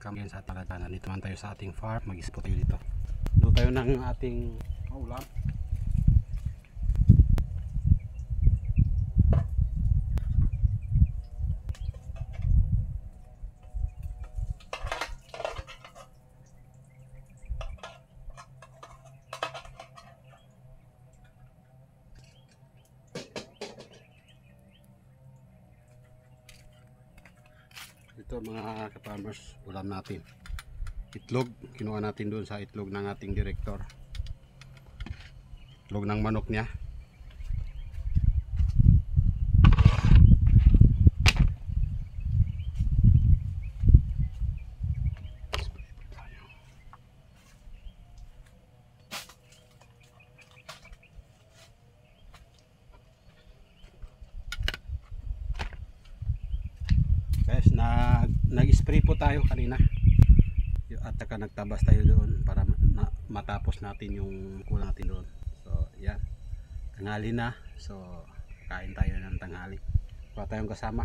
Welcome sa ating channel. Dito naman tayo sa ating farm. Mag-ispo tayo dito. Doon tayo ng ating ulam. Ito mga ka-farmers, ulam natin. Itlog, kinuha natin doon sa itlog ng ating direktor. Itlog ng manok niya. Guys, nag-spray po tayo kanina at saka nagtabas tayo doon para matapos natin yung kulang natin doon. So yan, tanghali na, so kain tayo ng tanghali. Wala tayong kasama.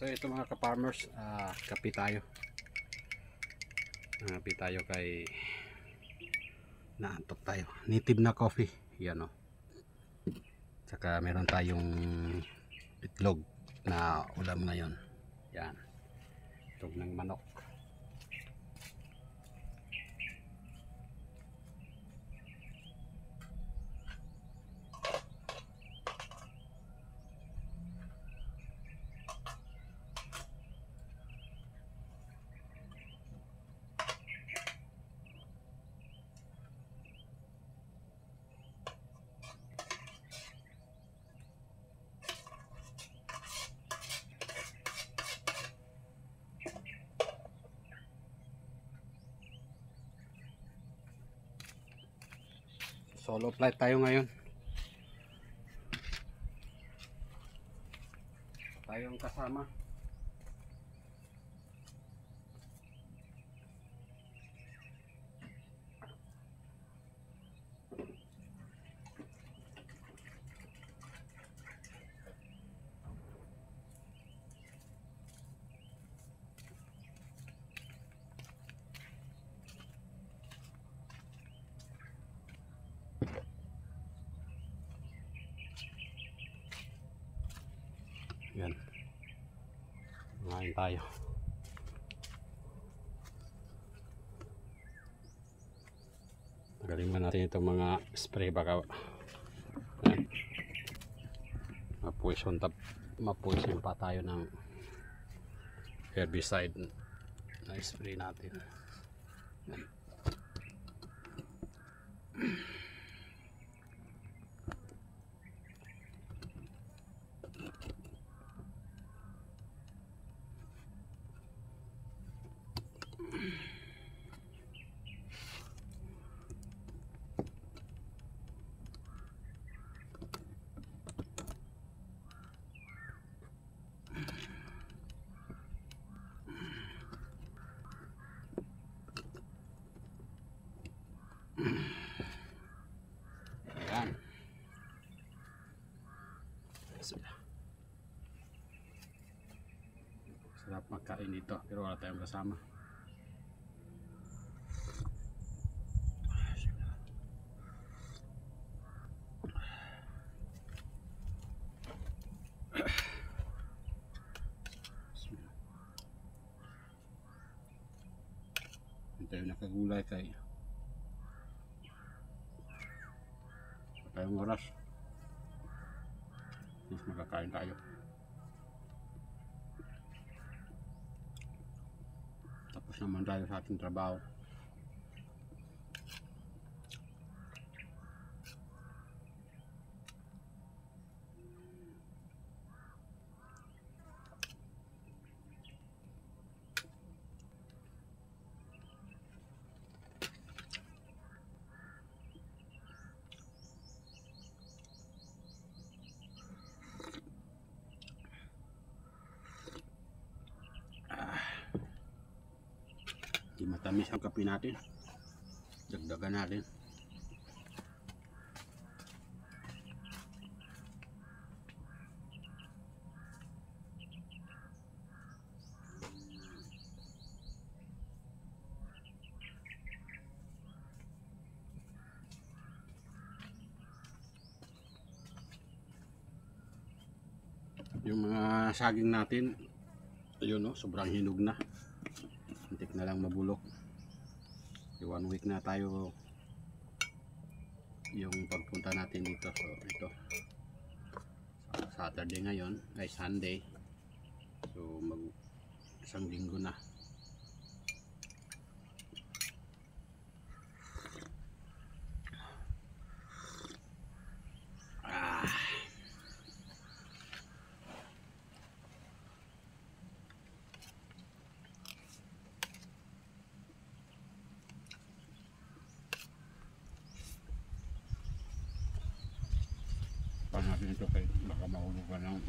So ito mga ka-farmers, kape tayo. Kape tayo kay naantok tayo. Native na coffee, yan o. Tsaka meron tayong itlog na ulam ngayon. Yan, itlog ng manok. Solo flight tayo ngayon. tayong kasama. Yan. Ngayon tayo. Galing man natin itong mga spray baka mapoison pa tayo ng herbicide na spray natin. Yan. Ayan. Sarap magkain dito pero wala tayong kasama. Hindi tayo nakagulay kay tayong oras mas makakain tayo. Tapos naman tayo sa ating trabaho. Di matamis ang kape natin. Dagdagan natin. Yung mga saging natin, ayun no, sobrang hinog na. Hintik na lang mabulok. 1 week na tayo yung pagpunta natin dito. So ito Saturday ngayon ay Sunday, so mag isang linggo na. Paano natin ito kay baka mahulugan ng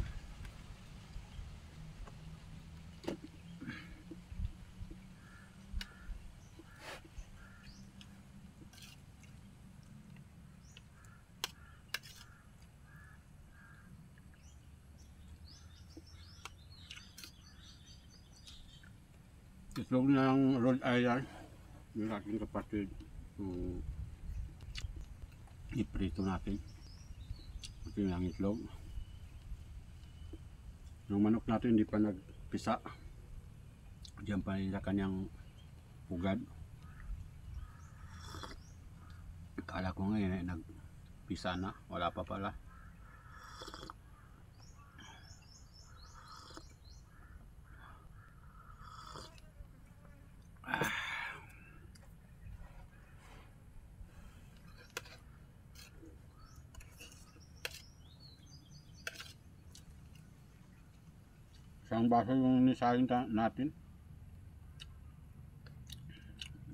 itlog ng Rhode Island yung aking kapatid. Iprito natin ito yung itlog. Yung manok natin hindi pa nagpisa, diyan pa nila kanyang pugad. Akala ko ngayon ay nagpisa na, wala pa pala. Isang baso yung nisayang natin.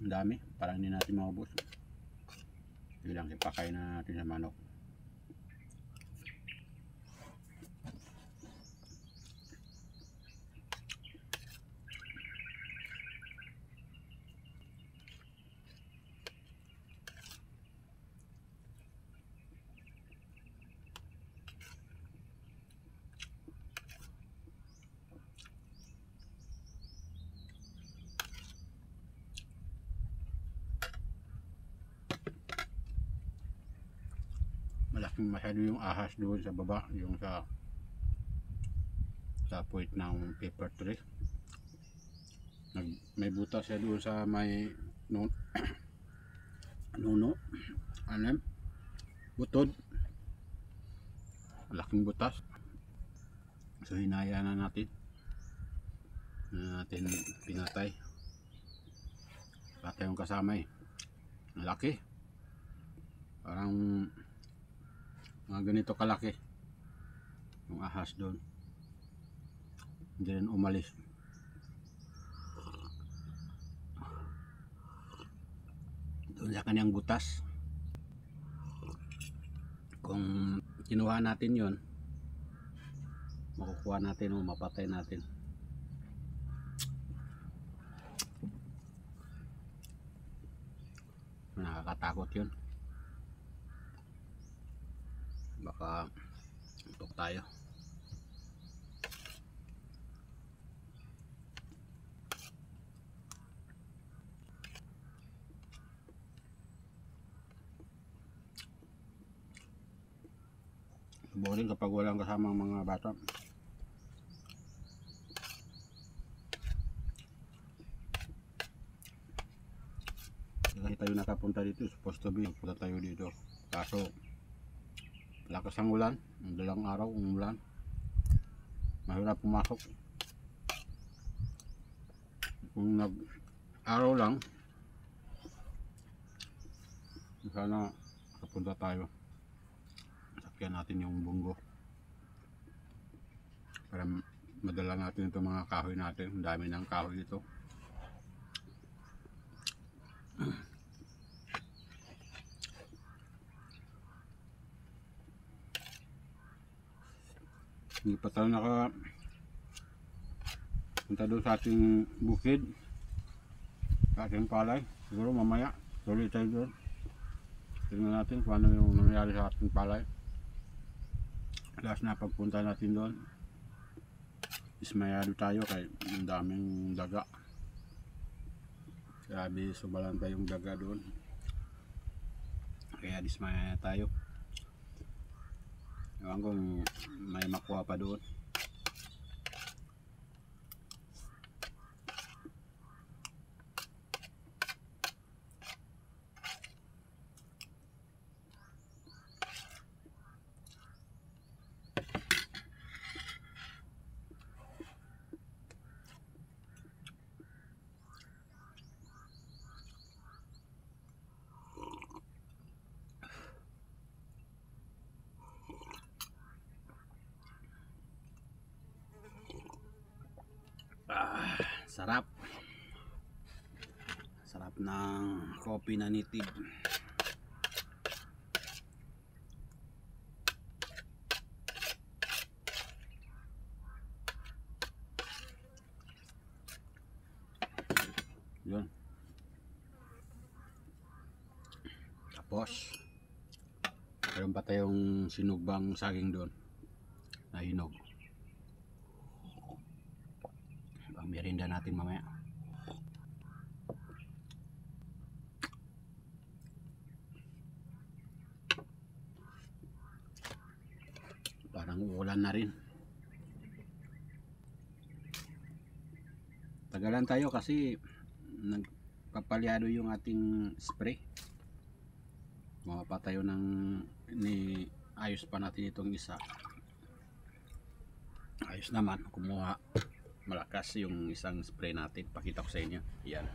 Ang dami, parang hindi natin maubos. Ilang ipakain na natin sa manok. masyado yung ahas doon sa baba, yung sa puwit ng paper tray. May butas siya doon sa may nuno, ano, butod, malaking butas. So hinaya na natin pinatay. Patay yung kasama malaki, parang mga ganito kalaki yung ahas doon, hindi rin umalis. Doon sa kanyang butas, kung kinuha natin yon, makukuha natin o mapatay natin. Nakakatakot yun, baka tutok tayo. Boring kapag walang kasamang mga bata. Kasi tayo nakapunta dito, supposed to be punta tayo dito, kaso lakas ang ulan, dalang araw umulan, mahirap pumasok. Kung nag-araw lang, sana kapunta tayo, sakyan natin yung bunggo para madala natin itong mga kahoy natin. Ang dami ng kahoy dito. Hindi pa tayo punta doon sa ating bukid, sa ating palay. Siguro mamaya tuloy tayo doon, tingnan natin kung ano yung nangyari sa ating palay. Last na pagpunta natin doon, ismayado tayo kay ang daming daga. Grabe, subalanta yung daga doon, kaya dismaya tayo. Ewan kung may makuha pa doon. Sarap. Sarap ng coffee na native. Yun. Tapos meron pa tayong sinugbang saging doon na hinog. Merinda natin mamaya. Parang uulan na rin. Tagalan tayo kasi nagpapalyado yung ating spray. Mapatayo ng ayos pa natin itong isa. Ayos naman, kumuha malakas yung isang spray natin. Pakita ko sa inyo. Yan.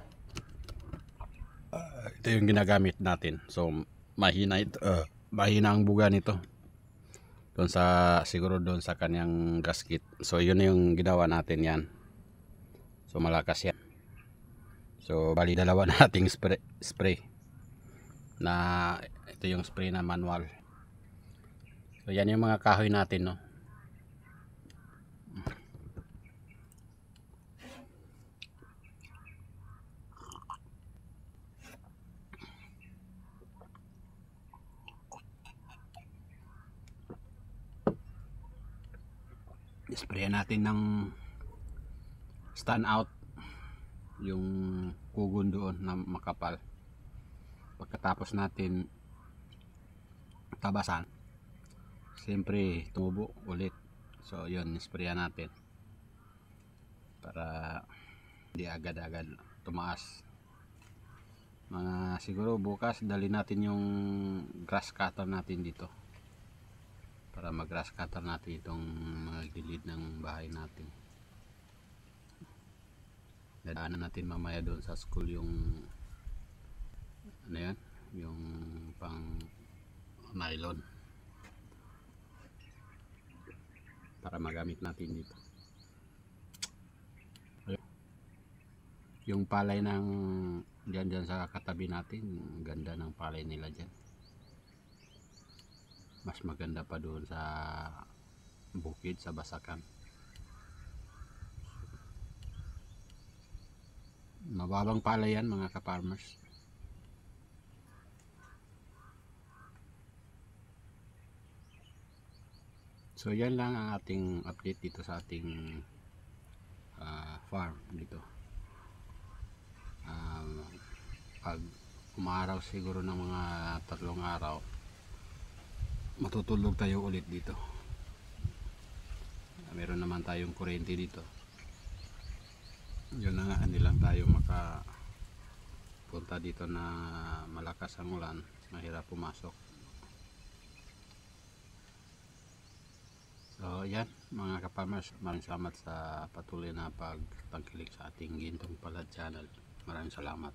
Ito yung ginagamit natin. So mahina ito, mahina ang buga nito. Doon siguro doon sa kanyang gasket. So yun yung ginawa natin yan. So malakas yan. So bali dalawa nating spray. Na ito yung spray na manual. So yan yung mga kahoy natin, no. Sprayan natin ng stand out yung kugon doon na makapal. Pagkatapos natin tabasan, siyempre tumubo ulit. So yun, nisprayan natin para hindi agad-agad tumaas. Mga siguro bukas dali natin yung grass cutter natin dito para mag grass cutter natin itong mga gilid ng bahay natin. Dadaanan natin mamaya doon sa school yung ano yan, yung pang nylon para magamit natin dito. Yung palay ng dyan sa katabi natin, ganda ng palay nila dyan. Mas maganda pa doon sa bukid, sa Basakan. Mababang palay yan mga ka-farmers. So yan lang ang ating update dito sa ating farm dito. Pag umaraw siguro ng mga 3 araw, matutulog tayo ulit dito. Meron naman tayong kuryente dito. Yun na nga, hindi lang tayo makapunta dito na malakas ang ulan, mahirap pumasok. So yan mga ka-farmers, maraming salamat sa patuloy na pagtangkilik sa ating Gintong Palad channel. Maraming salamat.